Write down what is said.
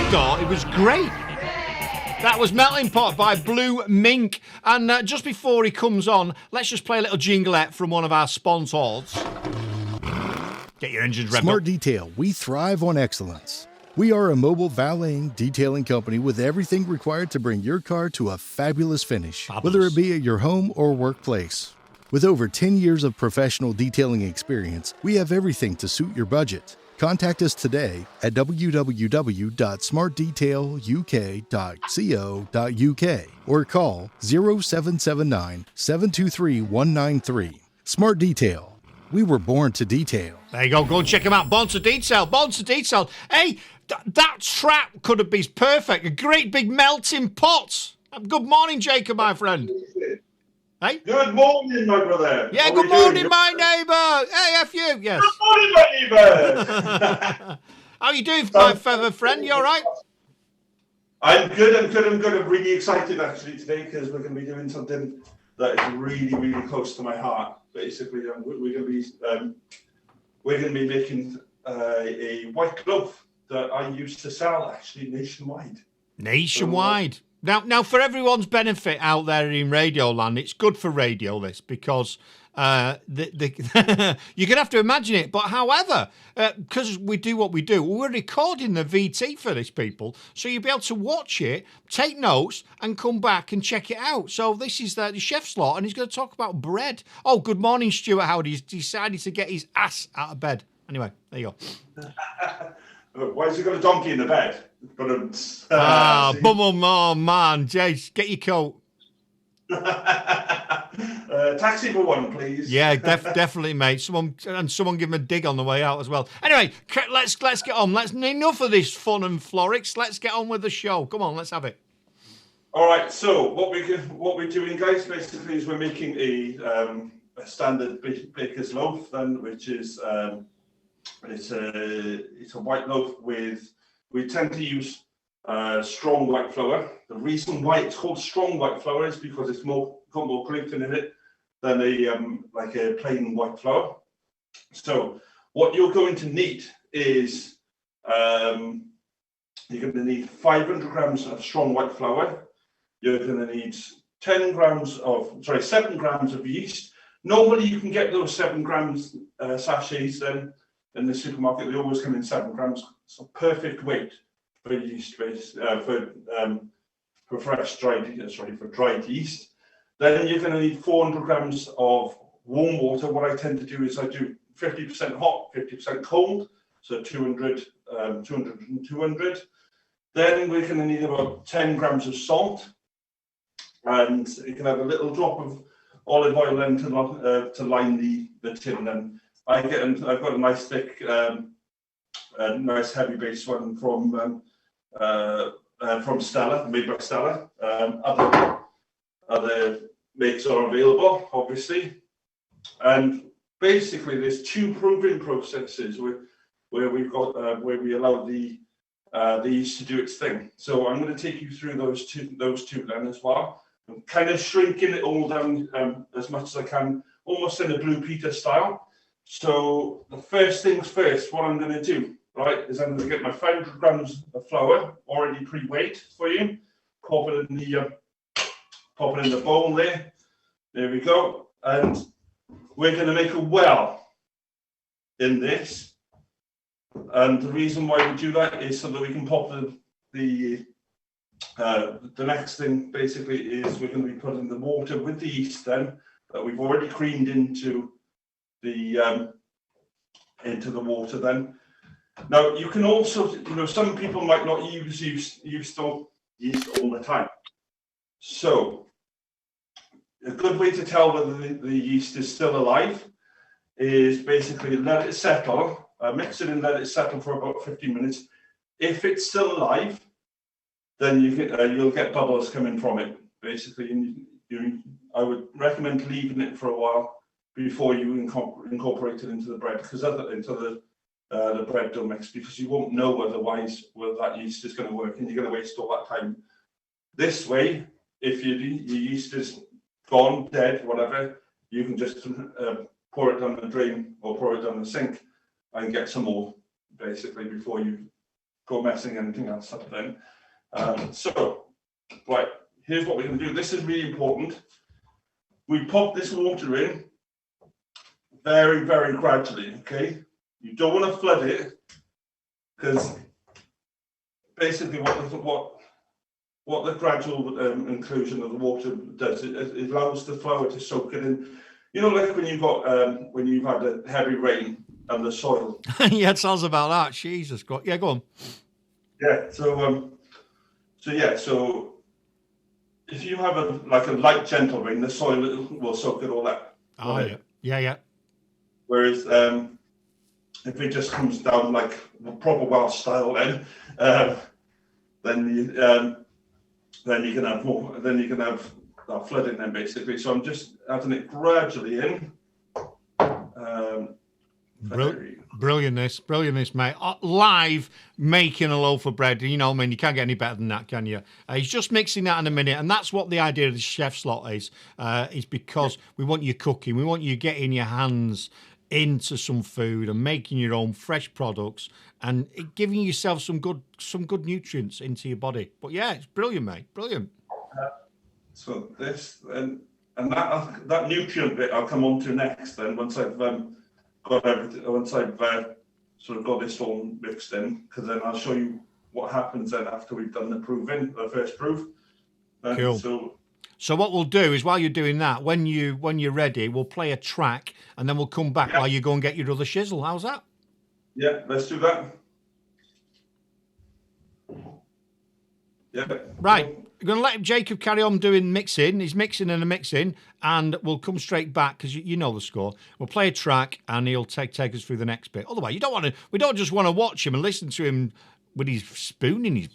thought it was great. That was Melting Pot by Blue Mink. And just before he comes on, let's just play a little jinglet from one of our sponsors. Get your engines revved up. Smart Detail. We thrive on excellence. We are a mobile valeting detailing company with everything required to bring your car to a fabulous finish, whether it be at your home or workplace. With over 10 years of professional detailing experience, we have everything to suit your budget. Contact us today at www.smartdetailuk.co.uk or call 0779 723 193. Smart Detail. We were born to detail. There you go. Go and check them out. Born to Detail. Born to Detail. Hey, that trap could have been perfect. A great big melting pot. Good morning, Jacob, my friend. Hey? Good morning, my brother. Yeah, good morning, my neighbour. Hey, F you. Yes. Good morning, my neighbour. How you doing, my feather friend? You all right? I'm good. I'm really excited, actually, today, because we're going to be doing something that is really, really close to my heart. Basically, we're going to be making a white glove that I used to sell actually nationwide. Nationwide. Now, for everyone's benefit out there in radio land, it's good for radio this because you're gonna have to imagine it. But however, because we do what we do, we're recording the VT for this, people, so you'll be able to watch it, take notes, and come back and check it out. So this is the chef's lot, and he's going to talk about bread. Oh, good morning, Stuart Howard. He's decided to get his ass out of bed. Anyway, there you go. Why has he got a donkey in the bed? Oh, man, Jace, get your coat. Taxi for one, please. Yeah, definitely, mate. Someone give him a dig on the way out as well. Anyway, let's get on. Enough of this fun and florix. Let's get on with the show. Come on, let's have it. All right. So what we're doing, guys, basically is we're making a standard baker's loaf, then, which is it's a white loaf we tend to use strong white flour. The reason why it's called strong white flour is because it's got more gluten in it than like a plain white flour. So what you're going to need is you're going to need 500 grams of strong white flour. You're going to need 7 grams of yeast. Normally you can get those 7 grams sachets in the supermarket. They always come in 7 grams. It's a perfect weight for yeast base for dried yeast. Then you're going to need 400 grams of warm water. What I tend to do is I do 50% hot, 50% cold, so 200 and 200. Then we're going to need about 10 grams of salt, and you can have a little drop of olive oil then to line the tin. Then I've got a nice thick, nice heavy base one from Stella, made by Stella. Other makes are available, obviously, and basically there's 2 proving processes where we allow the yeast to do its thing. So I'm going to take you through those two then as well. I'm kind of shrinking it all down as much as I can, almost in a Blue Peter style. So the first things first, what I'm going to do, right, is I'm going to get my 500 grams of flour already pre-weighed for you. Pop it in the bowl there. There we go. And we're going to make a well in this. And the reason why we do that is so that we can pop the next thing basically is we're going to be putting the water with the yeast then that we've already creamed into the water then. Now you can also, some people might not use yeast all the time. So a good way to tell whether the yeast is still alive is basically let it settle, mix it and let it settle for about 15 minutes. If it's still alive, then you'll get bubbles coming from it. Basically, I would recommend leaving it for a while before you incorporate it into the bread, into the bread dough mix, because you won't know otherwise whether that yeast is going to work, and you're going to waste all that time. This way, if your yeast is gone, dead, whatever, you can just pour it down the drain or pour it down the sink and get some more, basically, before you go messing anything else up then. So, right, here's what we're going to do. This is really important. We pop this water in very, very gradually, okay? You don't want to flood it, because basically what the gradual inclusion of the water does, it allows the flour to soak it in. You know, like when you've had a heavy rain and the soil. Yeah, tell us about that. Jesus, go on. Yeah, so if you have a light gentle rain, the soil will soak it all up. Oh yeah. Whereas if it just comes down like proper Welsh style, then you can have more. Then you can have that flooding then basically. So I'm just adding it gradually in. Brilliant, this, mate. Live making a loaf of bread. You know, I mean, you can't get any better than that, can you? He's just mixing that in a minute, and that's what the idea of the chef slot is because we want you cooking. We want you getting your hands into some food and making your own fresh products and giving yourself some good nutrients into your body. But yeah, it's brilliant, mate. Brilliant. So this and that nutrient bit I'll come on to next. Then once I've got everything, sort of got this all mixed in, because then I'll show you what happens then after we've done the first proof. Cool. So what we'll do is while you're doing that, when you're ready, we'll play a track and then we'll come back while you go and get your other shizzle. How's that? Yeah, let's do that. Yeah. Right. We're going to let Jacob carry on doing mixing. He's mixing and we'll come straight back because you know the score. We'll play a track and he'll take us through the next bit. Otherwise, we don't just want to watch him and listen to him with his spoon in his